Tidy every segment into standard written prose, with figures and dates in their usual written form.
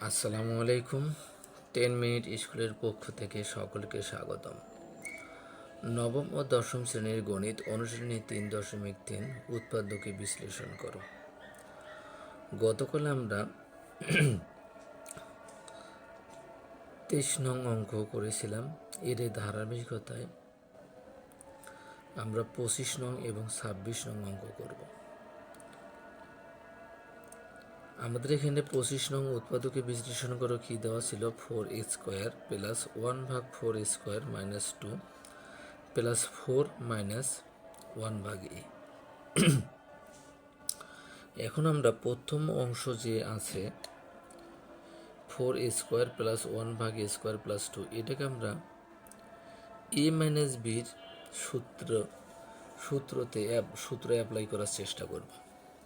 আসসালামু আলাইকুম। 10 মিনিট স্কুলের পক্ষ থেকে সকলকে স্বাগতম। নবম ও দশম শ্রেণীর গণিত অনুশীলনী 3.3 উৎপাদ্যকে বিশ্লেষণ করো। গতকাল আমরা 23 নং অঙ্ক করেছিলাম। এর ধারাবাহিকতায় আমরা 25 নং এবং 26 নং অঙ্ক করব। আমাদের এখানে 25 নং উৎপাদকে বিশ্লেষণ করো কি দেওয়া ছিল, 4a² plus 1/4a² minus 2 plus 4 minus 1/a। এখন আমরা প্রথম অংশ যে আছে 4a² প্লাস 1/a² প্লাস 2, এটাকে আমরা a মাইনাস বির সূত্র অ্যাপ্লাই করার চেষ্টা করব।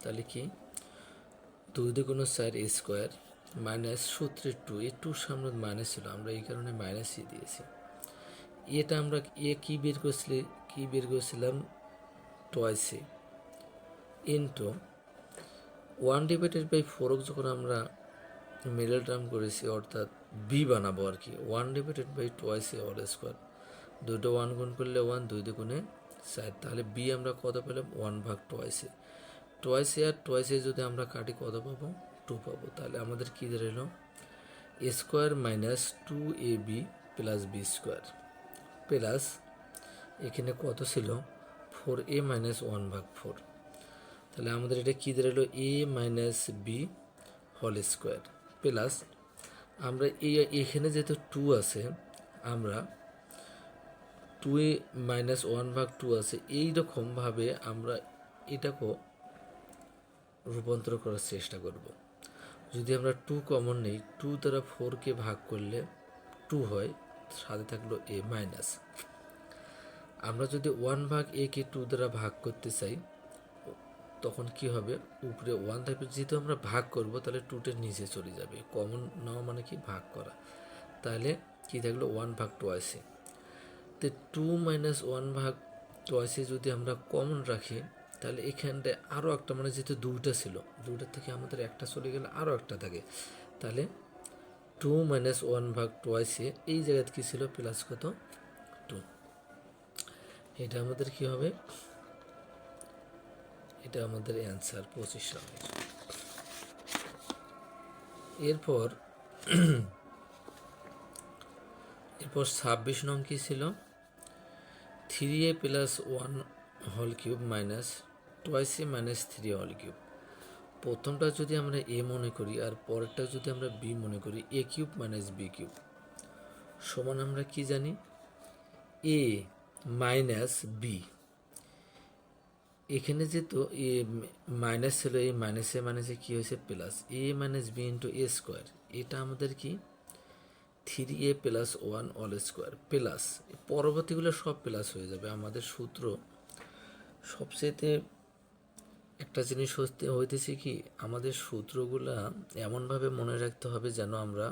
তাহলে কি, 2×4a² মাইনাস সূত্রে 2, এই 2 সামনে মাইনাস ছিল, আমরা এই কারণে মাইনাসই দিয়েছি। এটা আমরা কি বের করেছিলাম টয়েসে ইন্টু 1/4 যখন আমরা মিডল টার্ম করেছি, অর্থাৎ বি বানাবো আর কি, 1/2a² দুটো 1 গুণ করলে 1, 2 দুগুণে 4, তাহলে বি আমরা কত পেলাম 1/2a। টয়েসে আর টয়েসে যদি আমরা কাটি কত পাবো, 2 পাবো। তাহলে আমাদের কী দাঁড়ালো, a² minus 2ab plus b² plus এখানে কত ছিল 4a মাইনাস 1/4। তাহলে আমাদের এটা কী দাঁড়ালো, a minus B whole square plus আমরা এখানে যেহেতু 2 আছে, আমরা 2a মাইনাস 1/2 আছে, এইরকমভাবে আমরা এটাকেও রূপান্তর করার চেষ্টা করব। যদি আমরা 2 কমন নেই, 2 দ্বারা 4কে ভাগ করলে 2 হয়, সাথে থাকলো a মাইনাস। আমরা যদি 1/a-কে 2 দ্বারা ভাগ করতে চাই, তখন কি হবে, উপরে 1 থাকবে, যেহেতু আমরা ভাগ করব তাহলে 2টের নিচে চলে যাবে। কমন নেওয়া মানে কি, ভাগ করা। তাহলে কি থাকলো 1/2। তো 2 মাইনাস 1/2 যদি আমরা কমন রাখি, তাহলে এখানটায় আরও একটা, মানে যেহেতু 2টা ছিল, 2টার থেকে আমাদের একটা চলে গেলে আরও একটা থাকে, তাহলে 2 মাইনাস 1/2 এই জায়গাতে কী ছিল, প্লাস কত 2। এটা আমাদের কি হবে, এটা আমাদের অ্যান্সার 25 নম্বর। এরপর 26 নং কী ছিল, 3a plus 1 whole cube minus 2a minus 3 whole cube. প্রথমটা যদি আমরা a মনে করি আর পরেরটা যদি আমরা b মনে করি, a³ মাইনাস b³ সমান আমরা কি জানি, a মাইনাস b। এখানে যেহেতু এ মাইনাস ছিল, এই মাইনাসে কী হয়েছে, plus a minus b into a², এটা আমাদের কি 3a plus 1 all square plus পরবর্তীগুলো সব প্লাস হয়ে যাবে। আমাদের সূত্র সবচেয়ে একটা জিনিস হইতেছে কি, আমাদের সূত্রগুলা এমনভাবে মনে রাখতে হবে যেন আমরা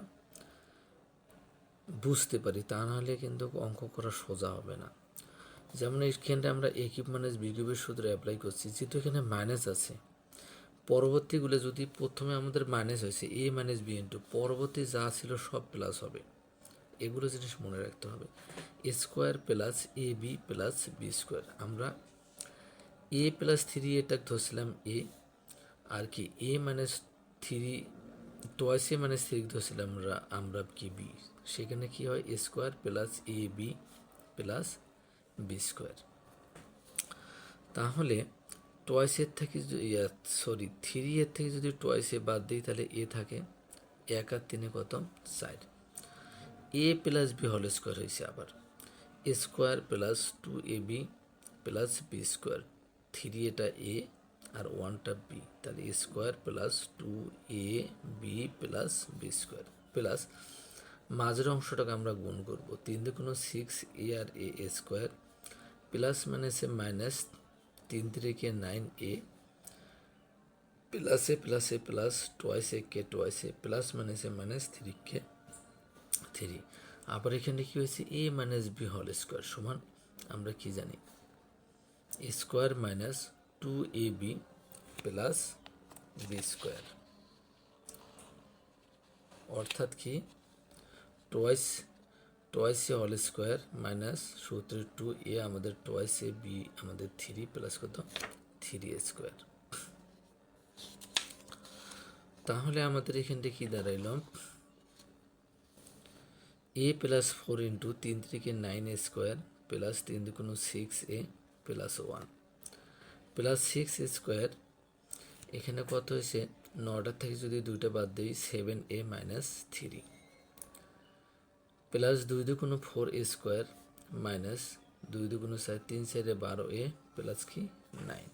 বুঝতে পারি, তা নাহলে কিন্তু অঙ্ক করা সোজা হবে না। যেমন এইখানটা আমরা a³ মাইনাস b³ সূত্র অ্যাপ্লাই করছি, যেহেতু এখানে মাইনাস আছে, পরবর্তীগুলো যদি প্রথমে আমাদের মাইনাস হয়েছে a মাইনাস বি ইন্টু পরবর্তী যা ছিল সব প্লাস হবে, এগুলো জিনিস মনে রাখতে হবে। a² plus ab plus b², আমরা a প্লাস 3 এটা ধরছিলাম a, আর কি a মাইনাস 3 2a মাইনাস 3 ধরছিলাম আমরা কি b, সেখানে কি হয় a² plus ab plus b²। তাহলে 2a থেকে 3 থেকে যদি 2a বাদ দিই, তাহলে a থাকে 1 আর 3 কত 4, a plus B whole square হয়েছে, আবার a² plus 2ab plus b², 3 এটা a আর 1টা b, তাহলে a² plus 2ab plus b² plus মাঝের অংশটাকে আমরা গুণ করব, 3 দুগুণ 6a আর a² প্লাস মাইনাসে মাইনাস 3 3 9a প্লাসে প্লাসে প্লাস 2a 2a প্লাস মাইনাসে মাইনাস 3 3। আবার এখানে কি হয়েছে, a minus B whole square সমান আমরা কি জানি, a² minus 2ab plus b²। অর্থাৎ কি টোয়াইস টোয়াইস এ হোল স্কোয়ার মাইনাস সূত্রের 2a আমাদের টোয়াইস এ বি আমাদের 3 প্লাস কত 3a স্কোয়ার। তাহলে আমাদের এখানটা কি দাঁড়াইল a plus 4 into 3 3 9 square plus 3 2 6a plus 1 plus 6 square. এখানে কত হয়েছে 9টার থেকে যদি 2টা বাদ দিই 7a minus 3 plus 2 2 4a square minus 2 2 4 3 4 12a plus কি 9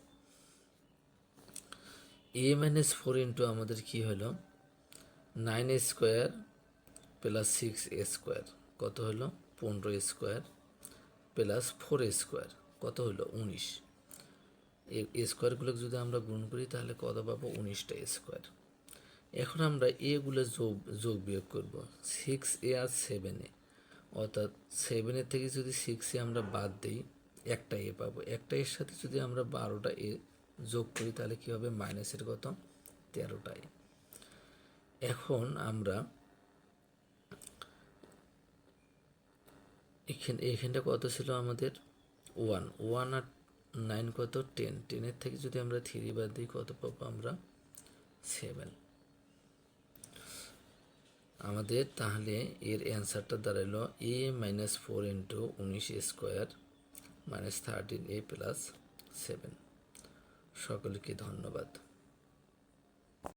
a মাইনাস 4 ইন্টু আমাদের কি হলো 9a square plus 6a square কত হলো 15 স্কোয়ার প্লাস 4a স্কোয়ার কত হলো 19। এই স্কোয়ারগুলো যদি আমরা গুণ করি তাহলে কত পাবো 19টা স্কোয়ার। এখন আমরা এগুলো যোগ বিয়োগ করবো 6a আর 7a, অর্থাৎ 7 থেকে যদি 6a আমরা বাদ দিই একটা এ পাবো। একটা এর সাথে যদি আমরা 12টা এ যোগ করি তাহলে কী হবে মাইনাসের কত 13টা এ। এখন আমরা এখানটা কত ছিল আমাদের 1 1 আর 9 কত 10 10 থেকে যদি আমরা 3 বাদ দিই কত পাবো আমরা 7। আমাদের তাহলে এর অ্যান্সারটা দাঁড়ালো a minus 4 into 19 square minus 13a plus 7। সকলকে ধন্যবাদ।